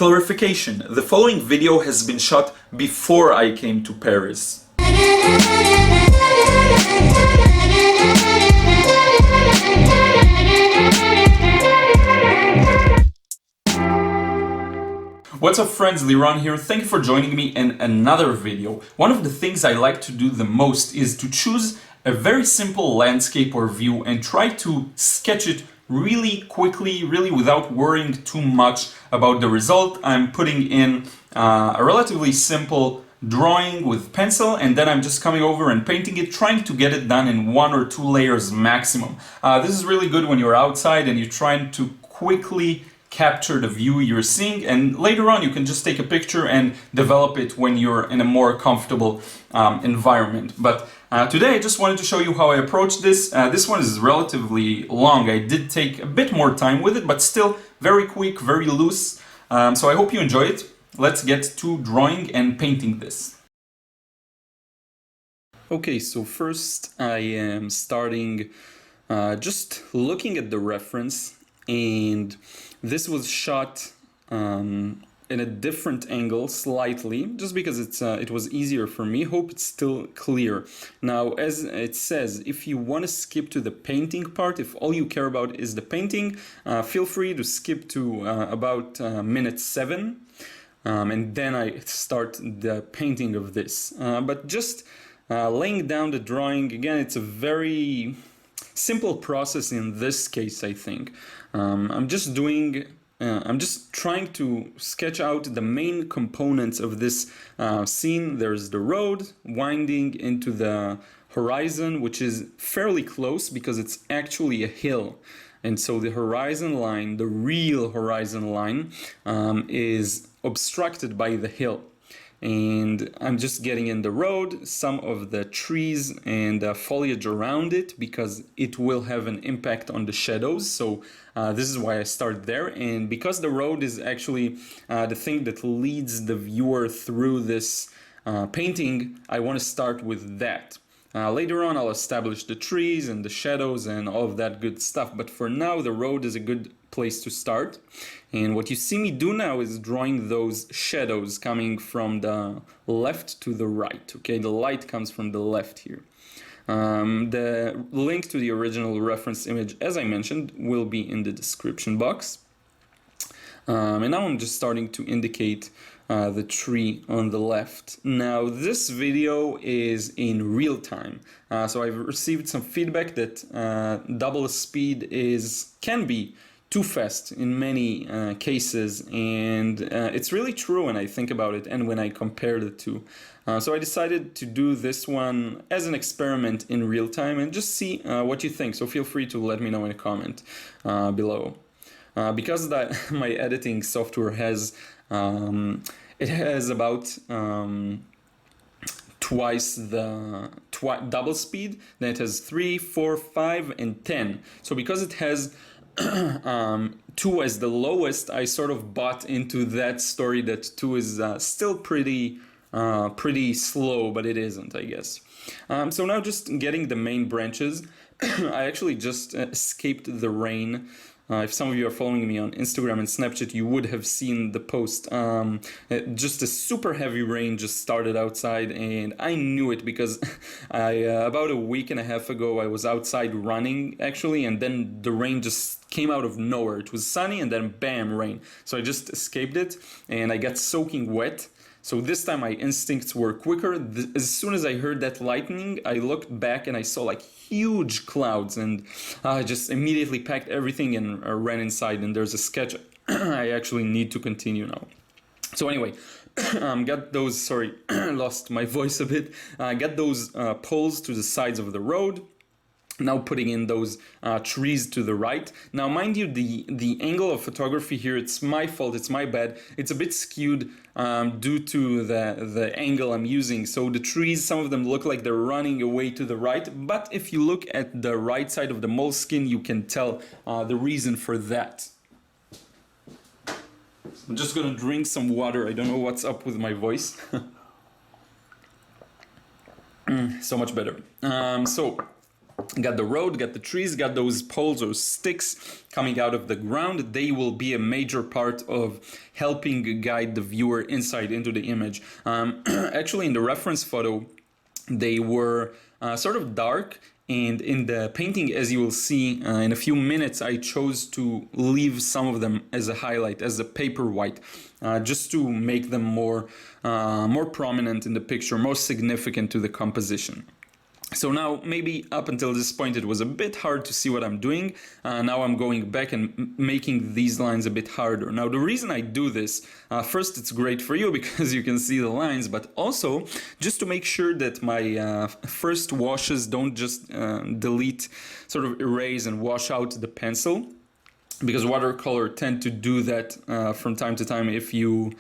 Clarification: the following video has been shot before I came to Paris. What's up friends, Liron here. Thank you for joining me in another video. One of the things I like to do the most is to choose a very simple landscape or view and try to sketch it really quickly, really without worrying too much about the result. I'm putting in a relatively simple drawing with pencil, and then I'm just coming over and painting it, trying to get it done in 1 or 2 layers maximum. This is really good when you're outside and you're trying to quickly capture the view you're seeing, and later on you can just take a picture and develop it when you're in a more comfortable environment. But today I just wanted to show you how I approach this. This one is relatively long. I did take a bit more time with it, but still very quick, very loose. So I hope you enjoy it. Let's get to drawing and painting this. Okay, so first I am starting just looking at the reference, and this was shot in a different angle slightly, just because it was easier for me. Hope it's still clear. Now, as it says, if you want to skip to the painting part, if all you care about is the painting, feel free to skip to about minute 7, and then I start the painting of this. But just laying down the drawing, again, it's a very simple process in this case, I think. I'm just trying to sketch out the main components of this scene. There's the road winding into the horizon, which is fairly close because it's actually a hill. And so the horizon line, the real horizon line, is obstructed by the hill. And I'm just getting in the road, some of the trees and foliage around it, because it will have an impact on the shadows. So this is why I start there. And because the road is actually the thing that leads the viewer through this painting, I want to start with that. Later on, I'll establish the trees and the shadows and all of that good stuff. But for now, the road is a good place to start. And what you see me do now is drawing those shadows coming from the left to the right. Okay, the light comes from the left here. The link to the original reference image, as I mentioned, will be in the description box. And now I'm just starting to indicate the tree on the left. Now this video is in real time, so I've received some feedback that double speed can be too fast in many cases, and it's really true when I think about it and when I compare the two. So I decided to do this one as an experiment in real time and just see what you think. So feel free to let me know in a comment below. Because my editing software has about twice the double speed, then it has 3, 4, 5, and 10. So because it has 2 as the lowest, I sort of bought into that story that 2 is still pretty slow, but it isn't, I guess. So now just getting the main branches. I actually just escaped the rain. If some of you are following me on Instagram and Snapchat, you would have seen the post. Just a super heavy rain just started outside, and I knew it because about a week and a half ago I was outside running actually, and then the rain just came out of nowhere. It was sunny and then bam, rain. So I just escaped it and I got soaking wet. So this time my instincts were quicker. As soon as I heard that lightning, I looked back and I saw like huge clouds, and I just immediately packed everything and ran inside, and there's a sketch I actually need to continue now. So anyway, got those, sorry, lost my voice a bit. Got those poles to the sides of the road. Now putting in those trees to the right. Now mind you, the angle of photography here, it's my fault, it's my bad. It's a bit skewed due to the angle I'm using. So the trees, some of them look like they're running away to the right, but if you look at the right side of the moleskin, you can tell the reason for that. I'm just gonna drink some water. I don't know what's up with my voice. So much better. So got the road, got the trees, got those poles or sticks coming out of the ground. They will be a major part of helping guide the viewer inside into the image. Actually, in the reference photo, they were sort of dark, and in the painting, as you will see in a few minutes, I chose to leave some of them as a highlight, as a paper white, just to make them more prominent in the picture, more significant to the composition. So now, maybe up until this point, it was a bit hard to see what I'm doing. Now I'm going back and making these lines a bit harder. Now, the reason I do this, first, it's great for you because you can see the lines, but also just to make sure that my first washes don't just delete, sort of erase and wash out the pencil, because watercolor tend to do that from time to time if you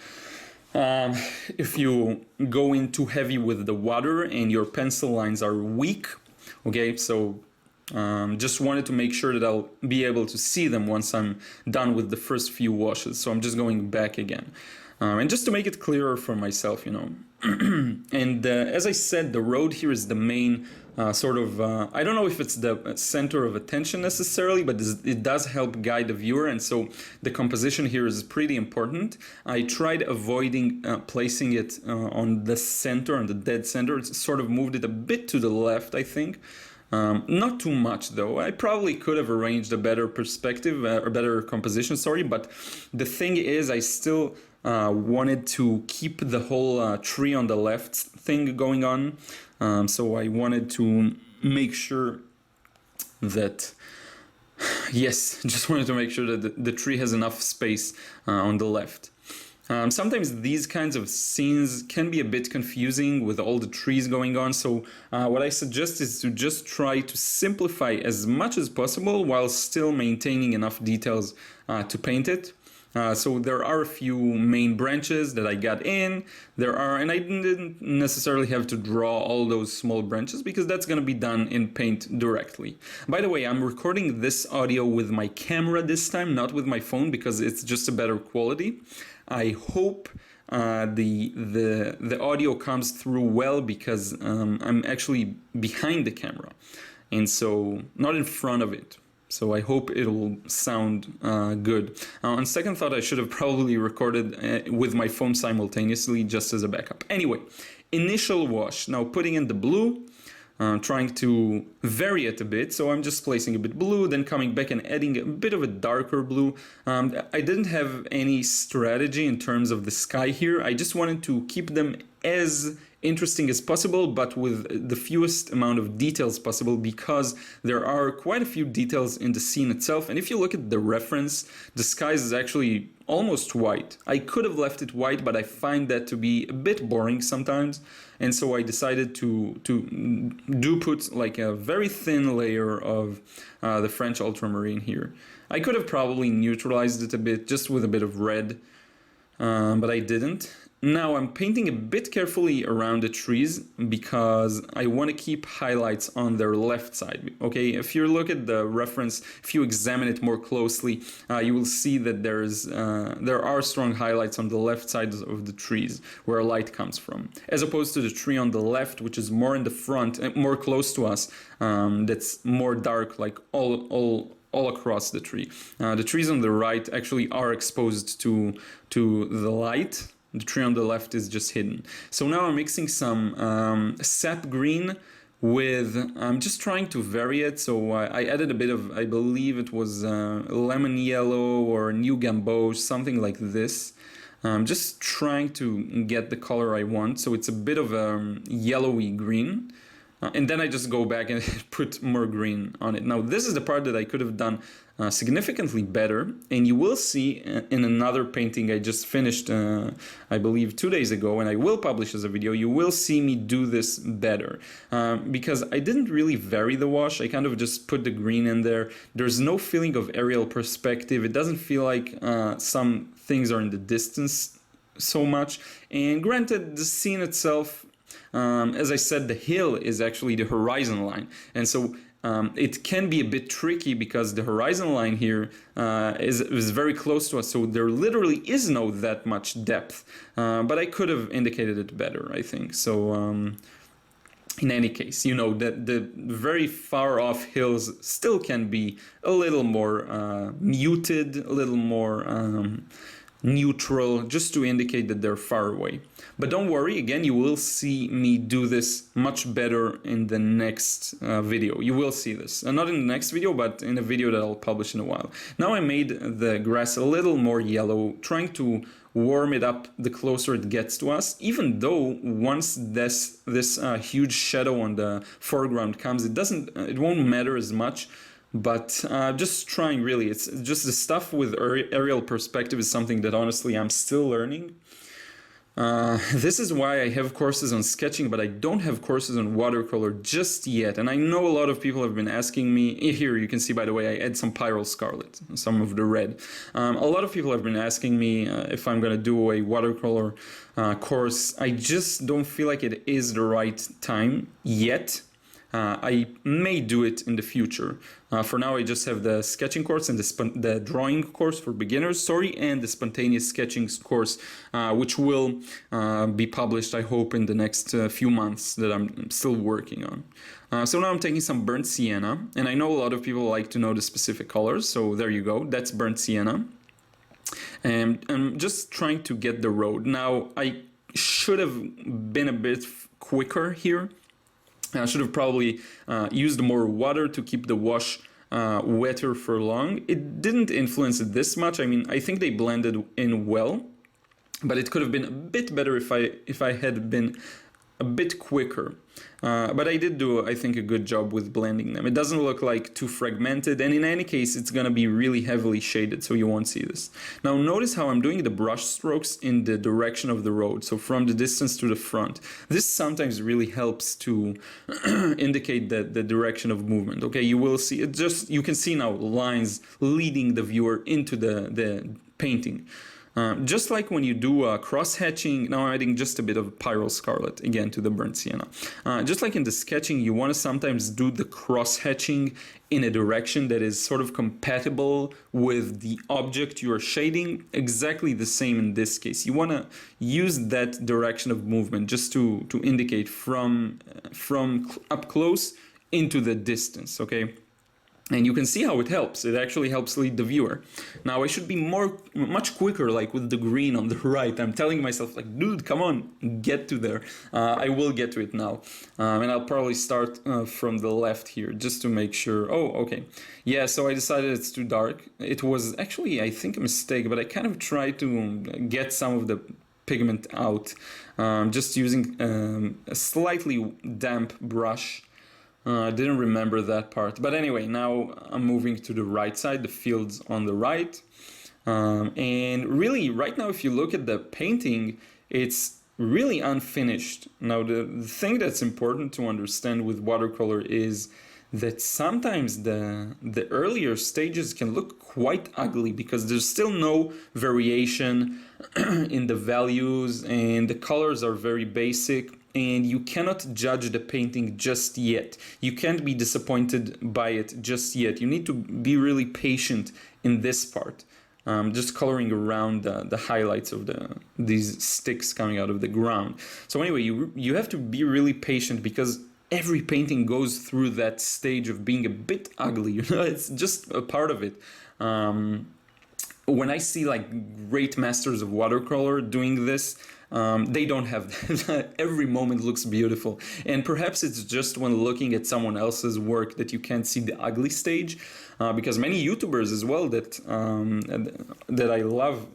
go in too heavy with the water and your pencil lines are weak. Okay, so just wanted to make sure that I'll be able to see them once I'm done with the first few washes. So I'm just going back again. And just to make it clearer for myself, you know. And as I said, the road here is the main sort of, I don't know if it's the center of attention necessarily, but it does help guide the viewer, and so the composition here is pretty important. I tried avoiding placing it on the center, on the dead center. It's sort of moved it a bit to the left, I think. Not too much though. I probably could have arranged a better perspective, or better composition, sorry, but the thing is I still wanted to keep the whole tree on the left thing going on. So I wanted to make sure that, yes, just wanted to make sure that the tree has enough space on the left. Sometimes these kinds of scenes can be a bit confusing with all the trees going on, so what I suggest is to just try to simplify as much as possible while still maintaining enough details to paint it. So there are a few main branches that I got in. And I didn't necessarily have to draw all those small branches because that's going to be done in Paint directly. By the way, I'm recording this audio with my camera this time, not with my phone, because it's just a better quality. I hope the audio comes through well because I'm actually behind the camera, and so not in front of it. So I hope it'll sound good. On second thought, I should have probably recorded with my phone simultaneously just as a backup. Anyway, initial wash. Now putting in the blue, trying to vary it a bit. So I'm just placing a bit blue, then coming back and adding a bit of a darker blue. I didn't have any strategy in terms of the sky here. I just wanted to keep them as interesting as possible, but with the fewest amount of details possible, because there are quite a few details in the scene itself. And if you look at the reference, the sky is actually almost white. I could have left it white, but I find that to be a bit boring sometimes. And so I decided to put like a very thin layer of the French ultramarine here. I could have probably neutralized it a bit just with a bit of red, but I didn't. Now I'm painting a bit carefully around the trees because I want to keep highlights on their left side. Okay, if you look at the reference, if you examine it more closely, you will see that there are strong highlights on the left side of the trees where light comes from, as opposed to the tree on the left, which is more in the front, more close to us, that's more dark, like all across the tree. The trees on the right actually are exposed to the light. The tree on the left is just hidden. So now I'm mixing some sap green with, I'm just trying to vary it. So I added a bit of, I believe it was lemon yellow or new gamboge, something like this. I'm just trying to get the color I want. So it's a bit of a yellowy green. And then I just go back and put more green on it. Now, this is the part that I could have done significantly better. And you will see in another painting I just finished, I believe 2 days ago, and I will publish as a video, you will see me do this better. Because I didn't really vary the wash. I kind of just put the green in there. There's no feeling of aerial perspective. It doesn't feel like some things are in the distance so much. And granted, the scene itself, as I said, the hill is actually the horizon line, and so it can be a bit tricky because the horizon line here is very close to us, so there literally is no that much depth, but I could have indicated it better, I think. So in any case, you know, that the very far off hills still can be a little more muted, a little more neutral, just to indicate that they're far away. But don't worry, again, you will see me do this much better in the next video. You will see this. Not in the next video, but in a video that I'll publish in a while. Now I made the grass a little more yellow, trying to warm it up the closer it gets to us, even though once this huge shadow on the foreground comes, it won't matter as much. But just trying, really. It's just the stuff with aerial perspective is something that honestly I'm still learning. This is why I have courses on sketching, but I don't have courses on watercolor just yet. And I know a lot of people have been asking me, here you can see, by the way, I add some Pyrrole Scarlet, some of the red. A lot of people have been asking me if I'm going to do a watercolor course. I just don't feel like it is the right time yet. I may do it in the future. For now, I just have the sketching course and the drawing course for beginners, and the spontaneous sketching course, which will be published, I hope, in the next few months that I'm still working on. So now I'm taking some burnt sienna, and I know a lot of people like to know the specific colors, so there you go, that's burnt sienna. And I'm just trying to get the road. Now, I should have been a bit quicker here. I should have probably used more water to keep the wash wetter for long. It didn't influence it this much. I mean, I think they blended in well, but it could have been a bit better if I had been a bit quicker. But I did do, I think, a good job with blending them. It doesn't look like too fragmented, and in any case, it's going to be really heavily shaded, so you won't see this. Now, notice how I'm doing the brush strokes in the direction of the road, so from the distance to the front. This sometimes really helps to indicate the direction of movement. Okay, you will see it. You can see now lines leading the viewer into the painting. Just like when you do cross-hatching, now I'm adding just a bit of Pyrrole Scarlet, again, to the burnt sienna. Just like in the sketching, you want to sometimes do the cross-hatching in a direction that is sort of compatible with the object you are shading. Exactly the same in this case. You want to use that direction of movement just to indicate from up close into the distance, okay? And you can see how it helps. It actually helps lead the viewer. Now I should be much quicker, like with the green on the right. I'm telling myself, like, dude, come on, get to there. I will get to it now. And I'll probably start from the left here, just to make sure. Oh, okay. Yeah, so I decided it's too dark. It was actually, I think, a mistake, but I kind of tried to get some of the pigment out, just using a slightly damp brush. I didn't remember that part. But anyway, now I'm moving to the right side, the fields on the right. And really, right now, if you look at the painting, it's really unfinished. Now, the thing that's important to understand with watercolor is that sometimes the earlier stages can look quite ugly because there's still no variation in the values and the colors are very basic. And you cannot judge the painting just yet. You can't be disappointed by it just yet. You need to be really patient in this part. Just coloring around the highlights of these sticks coming out of the ground. So anyway, you have to be really patient because every painting goes through that stage of being a bit ugly. You know, it's just a part of it. When I see like great masters of watercolor doing this, they don't have that. Every moment looks beautiful. And perhaps it's just when looking at someone else's work that you can't see the ugly stage. Because many YouTubers as well that I love,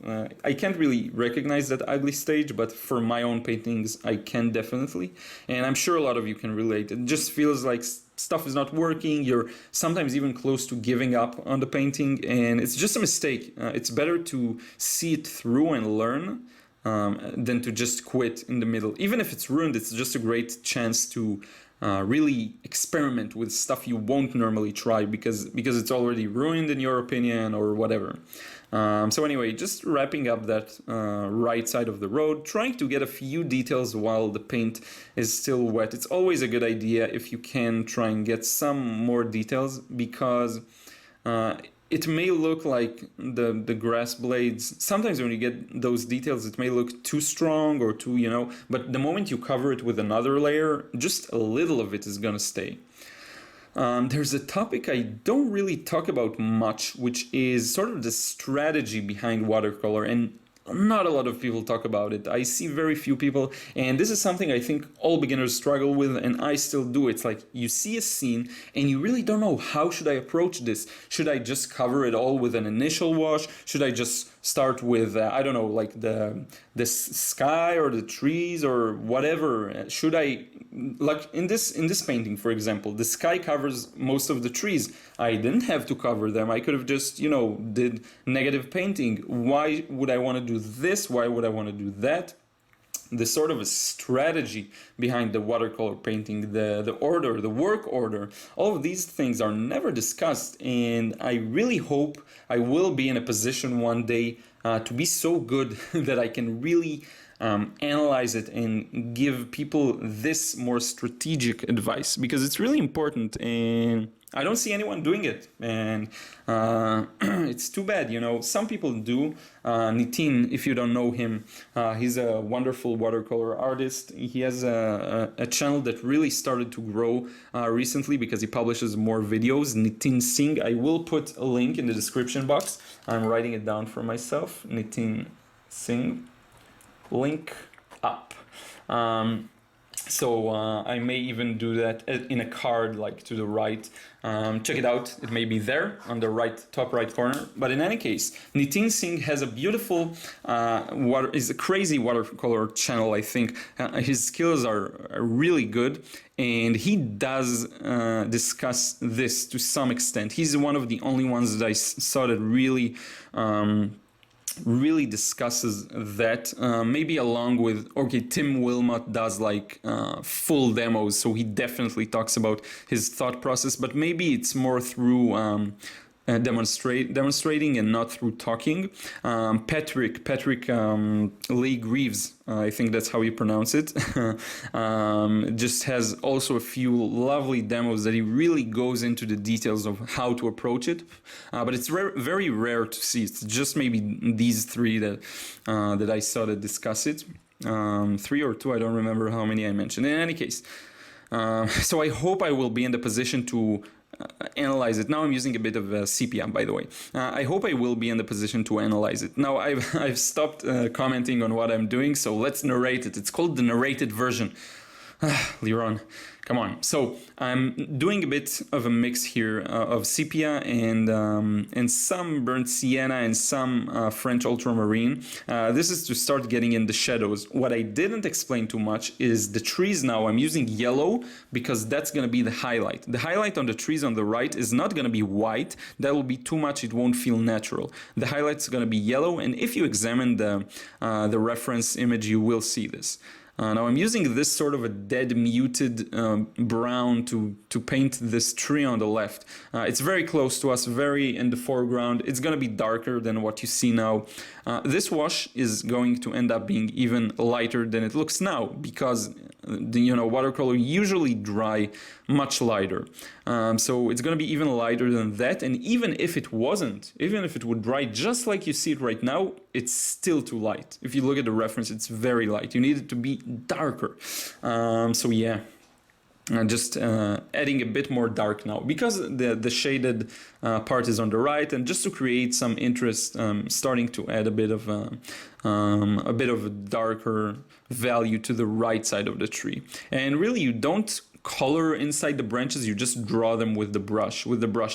I can't really recognize that ugly stage, but for my own paintings, I can definitely. And I'm sure a lot of you can relate. It just feels like stuff is not working. You're sometimes even close to giving up on the painting, and it's just a mistake. It's better to see it through and learn than to just quit in the middle. Even if it's ruined, it's just a great chance to really experiment with stuff you won't normally try because it's already ruined in your opinion or whatever. So anyway, just wrapping up that right side of the road, trying to get a few details while the paint is still wet. It's always a good idea if you can try and get some more details because it may look like the grass blades, sometimes when you get those details, it may look too strong or too, but the moment you cover it with another layer, just a little of it is gonna stay. There's a topic I don't really talk about much, which is sort of the strategy behind watercolor, and not a lot of people talk about it. I see very few people, and this is something I think all beginners struggle with, and I still do. It's like you see a scene and you really don't know, how should I approach this? Should I just cover it all with an initial wash? Should I just start with I don't know, like the sky or the trees or whatever? Should I, like in this painting, for example, the sky covers most of the trees. I didn't have to cover them. I could have just, did negative painting. Why would I want to do this? Why would I want to do that? The sort of a strategy behind the watercolor painting, the order, the work order, all of these things are never discussed, and I really hope I will be in a position one day to be so good that I can really analyze it and give people this more strategic advice, because it's really important, and I don't see anyone doing it, and it's too bad. Some people do. Nitin, if you don't know him, he's a wonderful watercolor artist. He has a channel that really started to grow recently because he publishes more videos. Nitin Singh. I will put a link in the description box. I'm writing it down for myself. Nitin Singh. Link up. So I may even do that in a card, like to the right. Check it out. It may be there on the top right corner. But in any case, Nitin Singh has a beautiful is a crazy watercolor channel. I think his skills are really good, and he does discuss this to some extent. He's one of the only ones that I saw that really discusses that, maybe along with, Tim Wilmot does like full demos, so he definitely talks about his thought process, but maybe it's more through demonstrating and not through talking. Patrick Lee Greaves, I think that's how you pronounce it, just has also a few lovely demos that he really goes into the details of how to approach it, but it's very rare to see. It's just maybe these three that I saw that discuss it, 3 or 2, I don't remember how many I mentioned. In any case, so I hope I will be in the position to analyze it. Now I'm using a bit of sepia, by the way. I hope I will be in the position to analyze it. Now I've stopped commenting on what I'm doing, so let's narrate it. It's called the narrated version. Liron, come on. So I'm doing a bit of a mix here of sepia and some burnt sienna and some French ultramarine. This is to start getting in the shadows. What I didn't explain too much is the trees. Now I'm using yellow because that's going to be the highlight. The highlight on the trees on the right is not going to be white. That will be too much. It won't feel natural. The highlight's going to be yellow, and if you examine the reference image, you will see this. Now I'm using this sort of a dead muted brown to paint this tree on the left. It's very close to us, very in the foreground. It's going to be darker than what you see now. This wash is going to end up being even lighter than it looks now, because watercolor usually dry much lighter. So it's going to be even lighter than that, and even if it would dry just like you see it right now, it's still too light. If you look at the reference, it's very light. You need it to be darker. So yeah, just adding a bit more dark now, because the shaded part is on the right, and just to create some interest, starting to add a bit of a darker value to the right side of the tree. And really, you don't color inside the branches, you just draw them with the brush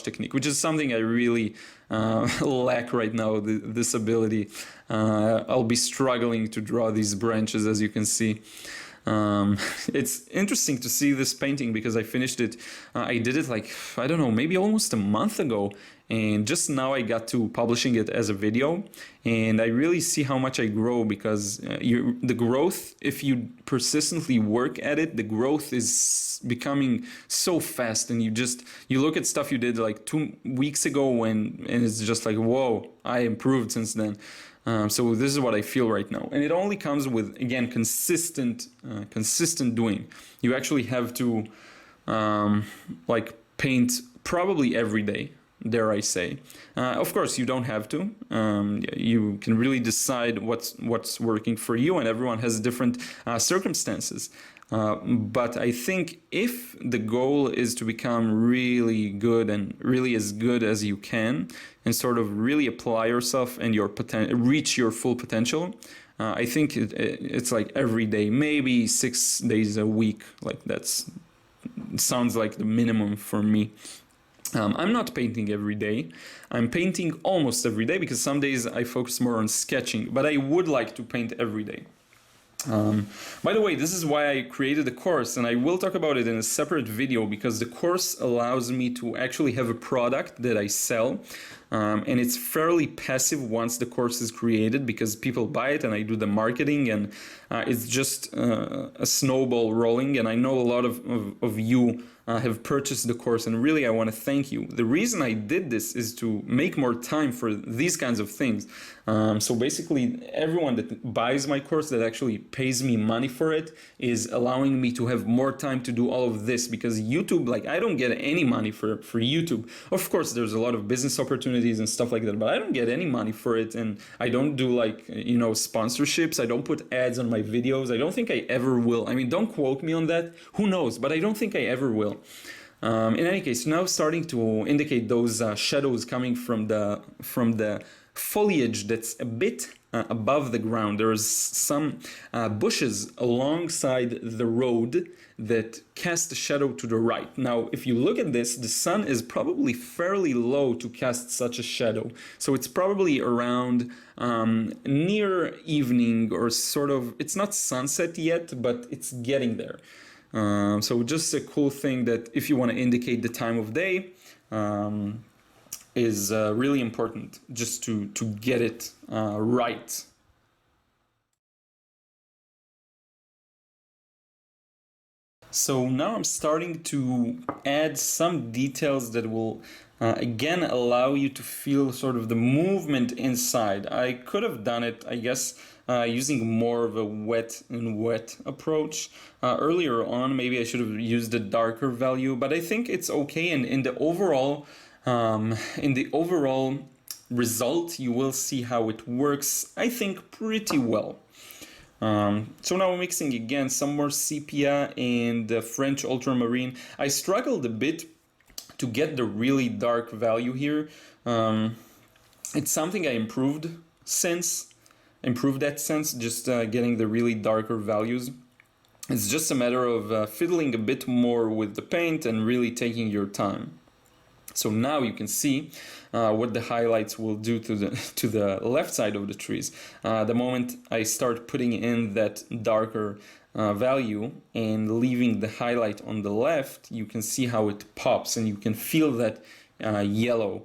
technique, which is something I really lack right now, this ability. I'll be struggling to draw these branches, as you can see. It's interesting to see this painting because I finished it, I did it like, I don't know, maybe almost a month ago, and just now I got to publishing it as a video, and I really see how much I grow, because the growth, if you persistently work at it, the growth is becoming so fast, and you look at stuff you did like 2 weeks ago and it's just like, whoa, I improved since then. So this is what I feel right now, and it only comes with, again, consistent doing. You actually have to paint probably every day. dare I say. Of course, you don't have to. You can really decide what's working for you, and everyone has different circumstances. But I think if the goal is to become really good and really as good as you can, and sort of really apply yourself and reach your full potential, I think it's like every day, maybe 6 days a week. Like sounds like the minimum for me. I'm not painting every day. I'm painting almost every day because some days I focus more on sketching, but I would like to paint every day. By the way, this is why I created the course, and I will talk about it in a separate video because the course allows me to actually have a product that I sell. And it's fairly passive once the course is created because people buy it and I do the marketing, and it's just a snowball rolling. And I know a lot of you have purchased the course, and really I want to thank you. The reason I did this is to make more time for these kinds of things. So basically everyone that buys my course, that actually pays me money for it, is allowing me to have more time to do all of this, because YouTube, like, I don't get any money for YouTube. Of course there's a lot of business opportunities and stuff like that, but I don't get any money for it, and I don't do, like, you know, sponsorships. I don't put ads on my videos. I don't think I ever will. I mean, don't quote me on that, who knows, but I don't think I ever will. In any case, now starting to indicate those shadows coming from the foliage that's a bit above the ground. There's some bushes alongside the road that cast a shadow to the right. Now, if you look at this, the sun is probably fairly low to cast such a shadow. So it's probably around near evening, or sort of, it's not sunset yet, but it's getting there. So just a cool thing that if you want to indicate the time of day, is really important, just to get it right. So now I'm starting to add some details that will again allow you to feel sort of the movement inside. I could have done it, I guess, using more of a wet and wet approach. Earlier on, maybe I should have used a darker value, but I think it's okay. And in the overall result, you will see how it works, I think, pretty well. So now we're mixing again some more sepia and French ultramarine. I struggled a bit to get the really dark value here. It's something I improved that sense, just getting the really darker values. It's just a matter of fiddling a bit more with the paint and really taking your time. So now you can see what the highlights will do to the left side of the trees. The moment I start putting in that darker value and leaving the highlight on the left, you can see how it pops, and you can feel that yellow.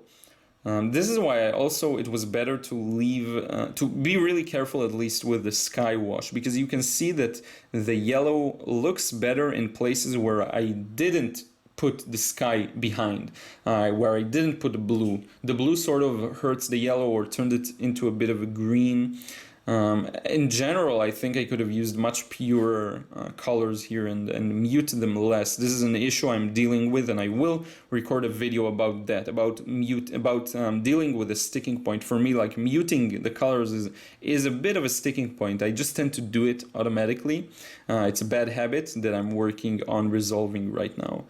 This is why it was better to leave, to be really careful at least with the sky wash, because you can see that the yellow looks better in places where I didn't put the sky behind, where I didn't put the blue. The blue sort of hurts the yellow or turned it into a bit of a green. In general, I think I could have used much purer colors here and muted them less. This is an issue I'm dealing with, and I will record a video about that, about dealing with a sticking point. For me, like, muting the colors is a bit of a sticking point. I just tend to do it automatically. It's a bad habit that I'm working on resolving right now.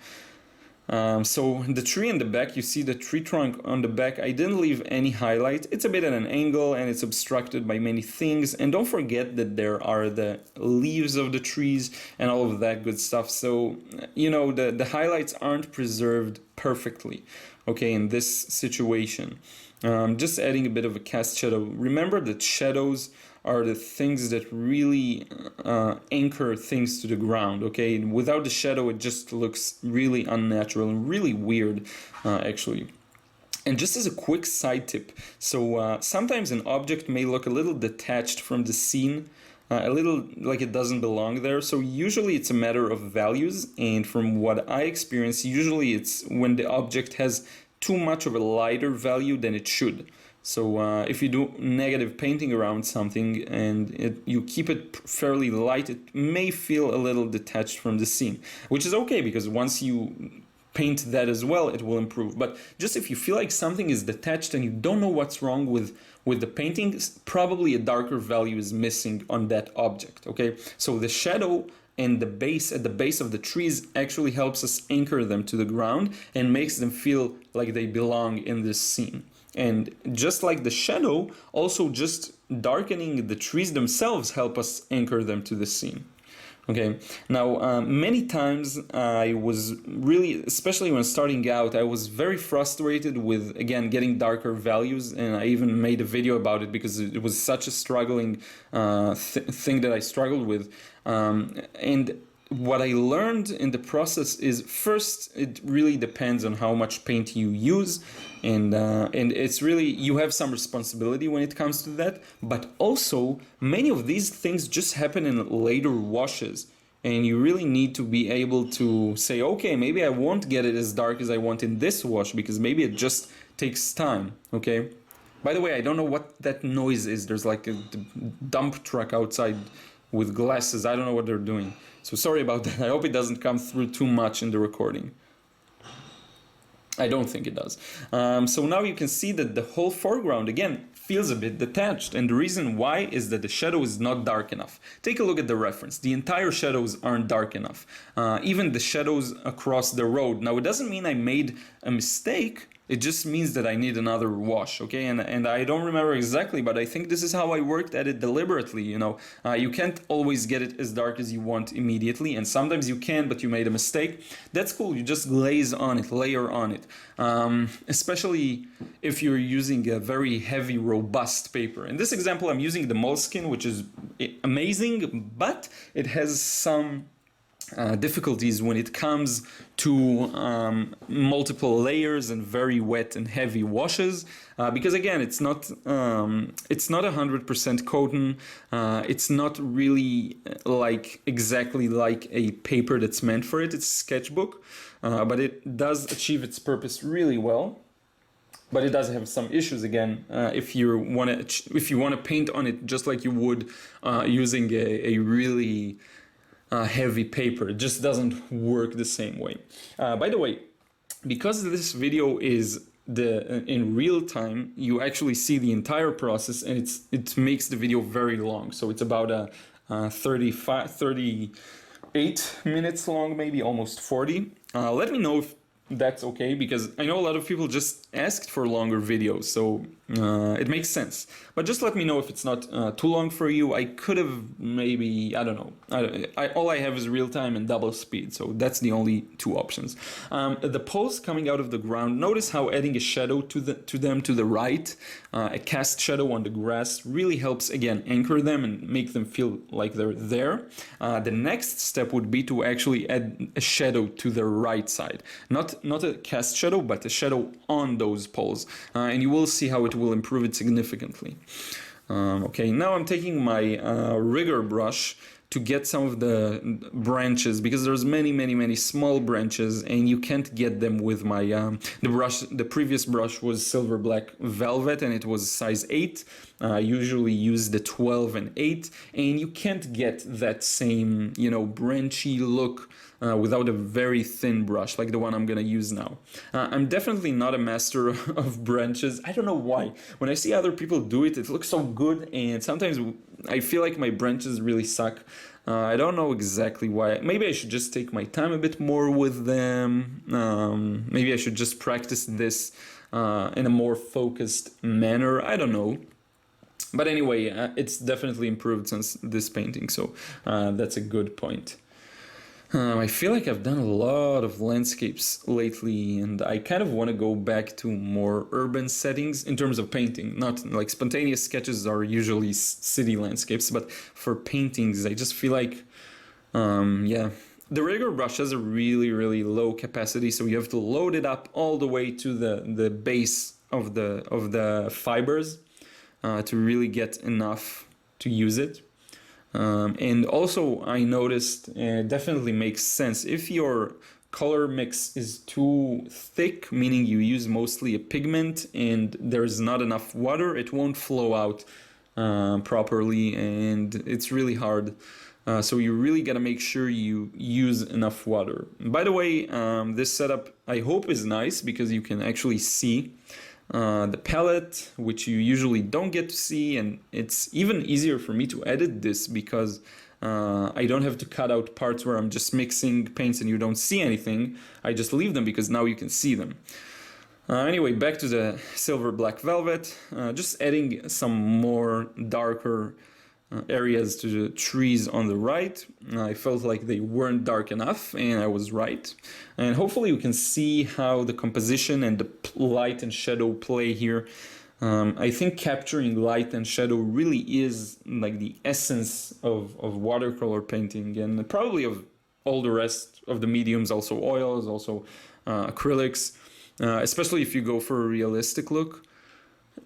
So the tree in the back, you see the tree trunk on the back, I didn't leave any highlight. It's a bit at an angle and it's obstructed by many things. And don't forget that there are the leaves of the trees and all of that good stuff. So, you know, the highlights aren't preserved perfectly, okay, in this situation. Just adding a bit of a cast shadow. Remember that shadows are the things that really anchor things to the ground, okay? Without the shadow, it just looks really unnatural and really weird, actually. And just as a quick side tip, so sometimes an object may look a little detached from the scene, a little like it doesn't belong there. So usually it's a matter of values, and from what I experience, usually it's when the object has too much of a lighter value than it should. So if you do negative painting around something and you keep it fairly light, it may feel a little detached from the scene, which is okay, because once you paint that as well, it will improve. But just if you feel like something is detached and you don't know what's wrong with the painting, probably a darker value is missing on that object, okay? So the shadow and the base at the base of the trees actually helps us anchor them to the ground and makes them feel like they belong in this scene. And just like the shadow, also just darkening the trees themselves help us anchor them to the scene. Okay, now many times I was really, especially when starting out, I was very frustrated with, again, getting darker values, and I even made a video about it because it was such a struggling thing that I struggled with. And what I learned in the process is, first, it really depends on how much paint you use, and it's really, you have some responsibility when it comes to that, but also many of these things just happen in later washes, and you really need to be able to say, okay, maybe I won't get it as dark as I want in this wash, because maybe it just takes time, okay? By the way, I don't know what that noise is. There's like a dump truck outside with glasses. I don't know what they're doing. So sorry about that. I hope it doesn't come through too much in the recording. I don't think it does. So now you can see that the whole foreground, again, feels a bit detached. And the reason why is that the shadow is not dark enough. Take a look at the reference. The entire shadows aren't dark enough. Even the shadows across the road. Now, it doesn't mean I made a mistake. It just means that I need another wash, okay? And I don't remember exactly, but I think this is how I worked at it deliberately, you know. You can't always get it as dark as you want immediately, and sometimes you can, but you made a mistake. That's cool, you just glaze on it, layer on it. Especially if you're using a very heavy, robust paper. In this example, I'm using the moleskin, which is amazing, but it has some difficulties when it comes to multiple layers and very wet and heavy washes, because again, it's not 100% cotton. It's not really like exactly like a paper that's meant for it. It's a sketchbook, but it does achieve its purpose really well. But it does have some issues again. If you want to paint on it just like you would using a really heavy paper, it just doesn't work the same way. By the way, because this video is in real time, you actually see the entire process, and it makes the video very long. So it's about 38 minutes long, maybe almost 40. Let me know if that's okay, because I know a lot of people just asked for longer videos, so it makes sense. But just let me know if it's not too long for you. I could have maybe, I don't know. All I have is real time and double speed, so that's the only two options. The poles coming out of the ground, notice how adding a shadow to them to the right, a cast shadow on the grass, really helps, again, anchor them and make them feel like they're there. The next step would be to actually add a shadow to the right side. Not a cast shadow, but a shadow on those poles. And you will see how it will improve it significantly. Okay, now I'm taking my rigger brush to get some of the branches, because there's many small branches, and you can't get them with my the brush. The previous brush was silver black velvet, and it was size 8. I usually use the 12 and 8, and you can't get that same, you know, branchy look without a very thin brush like the one I'm gonna use now. I'm definitely not a master of branches. I don't know why. When I see other people do it, it looks so good, and sometimes I feel like my branches really suck. I don't know exactly why. Maybe I should just take my time a bit more with them. Maybe I should just practice this in a more focused manner. I don't know. But anyway, it's definitely improved since this painting, so that's a good point. I feel like I've done a lot of landscapes lately, and I kind of want to go back to more urban settings in terms of painting. Not like spontaneous sketches are usually city landscapes, but for paintings, I just feel like, yeah. The rigger brush has a really low capacity, so you have to load it up all the way to the base of the fibers to really get enough to use it. And also I noticed, it definitely makes sense, if your color mix is too thick, meaning you use mostly a pigment and there's not enough water, it won't flow out properly, and it's really hard. So you really got to make sure you use enough water. By the way, this setup I hope is nice because you can actually see the palette, which you usually don't get to see, and it's even easier for me to edit this because I don't have to cut out parts where I'm just mixing paints and you don't see anything. I just leave them because now you can see them. Anyway, back to the silver black velvet, just adding some more darker areas to the trees on the right. I felt like they weren't dark enough, and I was right. And hopefully you can see how the composition and the light and shadow play here. I think capturing light and shadow really is like the essence of watercolor painting, and probably of all the rest of the mediums, also oils, also acrylics, especially if you go for a realistic look,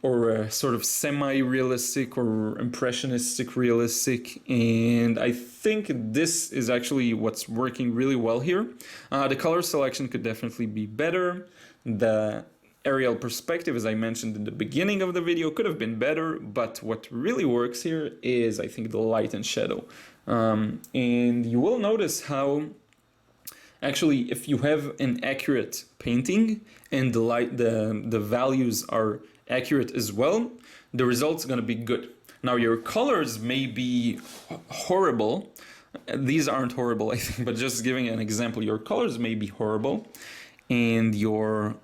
or a sort of semi-realistic or impressionistic realistic, and I think this is actually what's working really well here. The color selection could definitely be better. The aerial perspective, as I mentioned in the beginning of the video, could have been better, but what really works here is, I think, the light and shadow. And you will notice how actually if you have an accurate painting and the values are accurate as well, the result's going to be good. Now your colors may be horrible. These aren't horrible, I think, but just giving an example, your colors may be horrible and your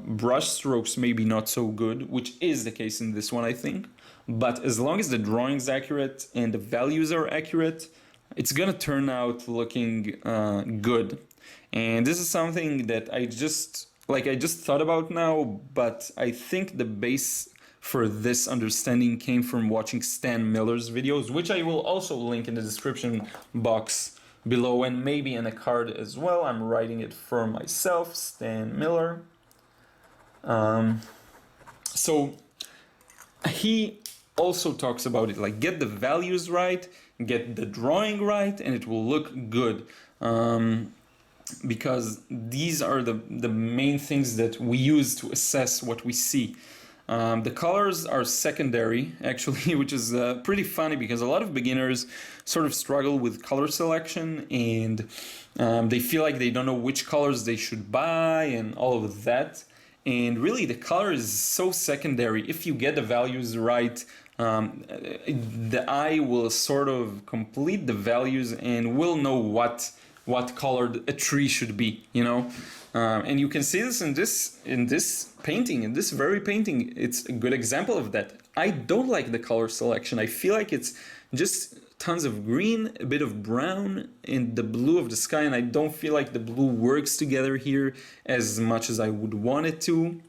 brush strokes may be not so good, which is the case in this one, I think. But as long as the drawing's accurate and the values are accurate, it's going to turn out looking good. And this is something that I just thought about now, but I think the base for this understanding came from watching Stan Miller's videos, which I will also link in the description box below and maybe in a card as well. I'm writing it for myself, Stan Miller. So he also talks about it, like get the values right, get the drawing right, and it will look good. Because these are the main things that we use to assess what we see. The colors are secondary, actually, which is pretty funny because a lot of beginners sort of struggle with color selection, and they feel like they don't know which colors they should buy and all of that. And really, the color is so secondary. If you get the values right, the eye will sort of complete the values and will know what colored a tree should be, you know. And you can see this in this painting, in this very painting. It's a good example of that. I don't like the color selection. I feel like it's just tons of green, a bit of brown, and the blue of the sky, and I don't feel like the blue works together here as much as I would want it to.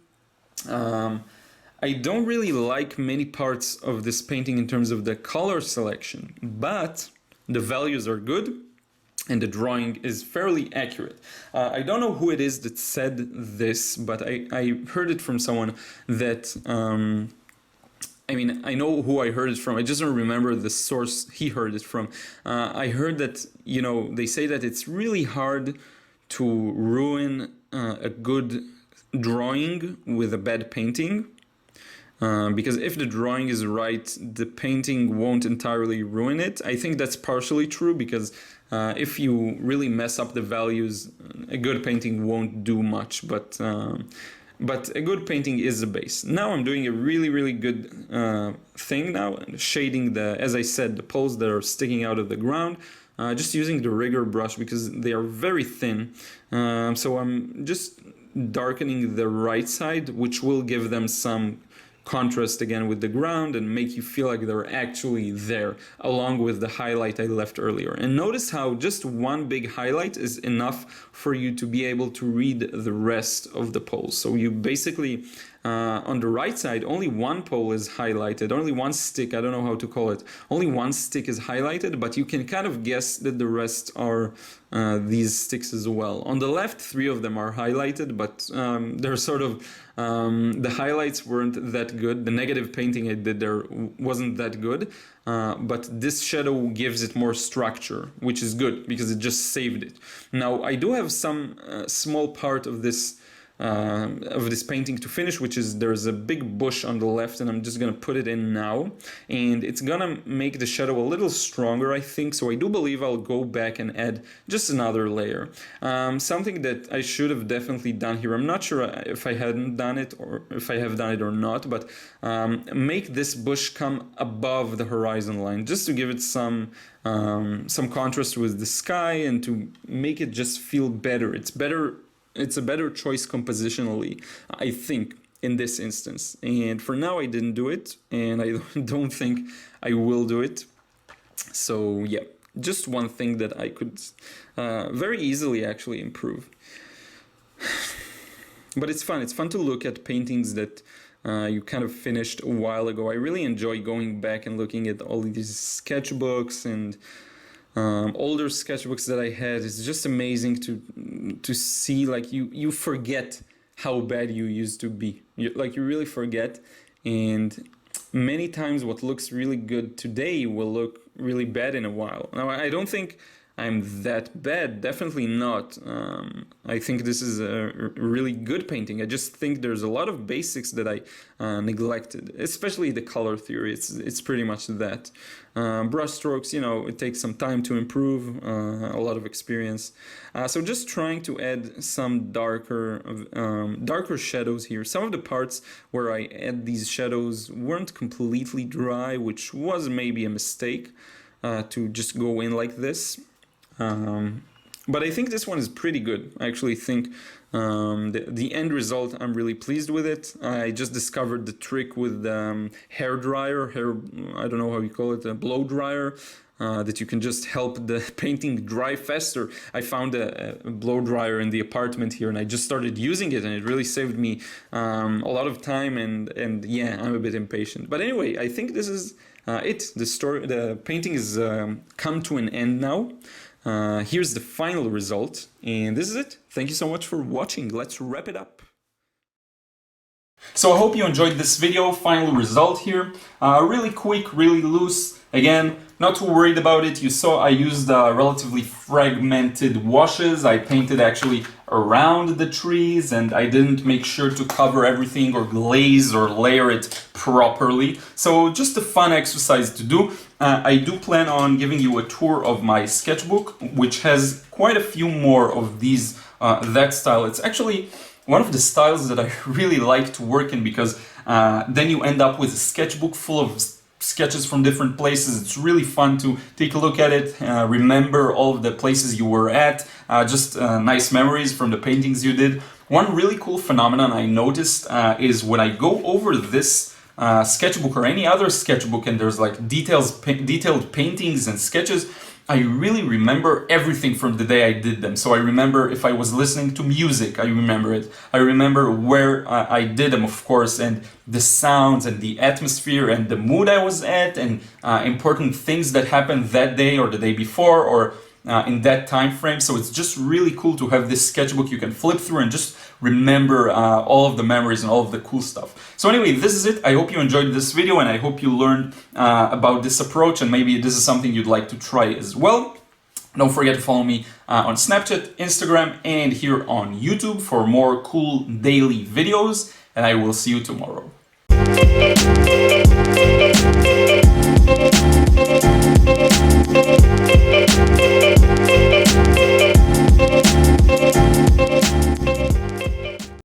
I don't really like many parts of this painting in terms of the color selection, but the values are good and the drawing is fairly accurate. I don't know who it is that said this, but I heard it from someone that, I mean, I know who I heard it from. I just don't remember the source he heard it from. I heard that, you know, they say that it's really hard to ruin a good drawing with a bad painting. Because if the drawing is right, the painting won't entirely ruin it. I think that's partially true because if you really mess up the values, a good painting won't do much, but a good painting is the base. Now I'm doing a really good thing now, shading as I said, the poles that are sticking out of the ground, just using the rigger brush because they are very thin. So I'm just darkening the right side, which will give them some contrast again with the ground and make you feel like they're actually there, along with the highlight I left earlier. And notice how just one big highlight is enough for you to be able to read the rest of the poles. So you basically, on the right side, only one pole is highlighted, only one stick, I don't know how to call it, only one stick is highlighted, but you can kind of guess that the rest are these sticks as well. On the left, 3 of them are highlighted, but they're sort of, the highlights weren't that good. The negative painting I did there wasn't that good, but this shadow gives it more structure, which is good because it just saved it. Now, I do have some small part of this of this painting to finish, which is there's a big bush on the left, and I'm just gonna put it in now, and it's gonna make the shadow a little stronger, I think. So I do believe I'll go back and add just another layer. Something that I should have definitely done here, I'm not sure if I hadn't done it or if I have done it or not, but make this bush come above the horizon line just to give it some contrast with the sky and to make it just feel better. It's a better choice compositionally, I think, in this instance. And for now, I didn't do it, and I don't think I will do it. So yeah, just one thing that I could very easily actually improve. But it's fun. It's fun to look at paintings that you kind of finished a while ago. I really enjoy going back and looking at all these sketchbooks and older sketchbooks that I had. It's just amazing to see, like, you forget how bad you used to be. You really forget, and many times what looks really good today will look really bad in a while. Now, I don't think I'm that bad, definitely not. I think this is a really good painting. I just think there's a lot of basics that I neglected, especially the color theory. It's pretty much that. Brush strokes, you know, it takes some time to improve, a lot of experience. So just trying to add some darker shadows here. Some of the parts where I add these shadows weren't completely dry, which was maybe a mistake to just go in like this. But I think this one is pretty good. I actually think the end result, I'm really pleased with it. I just discovered the trick with hair dryer, I don't know how you call it, a blow dryer, that you can just help the painting dry faster. I found a blow dryer in the apartment here, and I just started using it, and it really saved me a lot of time, and yeah, I'm a bit impatient. But anyway, I think this is it. The painting is come to an end now. Here's the final result, and this is it. Thank you so much for watching. Let's wrap it up. So I hope you enjoyed this video. Final result here. Really quick, really loose. Again, not too worried about it. You saw I used relatively fragmented washes. I painted actually around the trees, and I didn't make sure to cover everything or glaze or layer it properly. So just a fun exercise to do. I do plan on giving you a tour of my sketchbook, which has quite a few more of these, that style. It's actually one of the styles that I really like to work in, because then you end up with a sketchbook full of sketches from different places. It's really fun to take a look at it, remember all of the places you were at, just nice memories from the paintings you did. One really cool phenomenon I noticed is when I go over this sketchbook or any other sketchbook and there's like detailed paintings and sketches, I really remember everything from the day I did them. So I remember if I was listening to music, I remember it. I remember where I did them, of course, and the sounds and the atmosphere and the mood I was at, and important things that happened that day or the day before or in that time frame. So it's just really cool to have this sketchbook you can flip through and just remember all of the memories and all of the cool stuff. So anyway, this is it. I hope you enjoyed this video, and I hope you learned about this approach, and maybe this is something you'd like to try as well. Don't forget to follow me on Snapchat, Instagram, and here on YouTube for more cool daily videos, and I will see you tomorrow.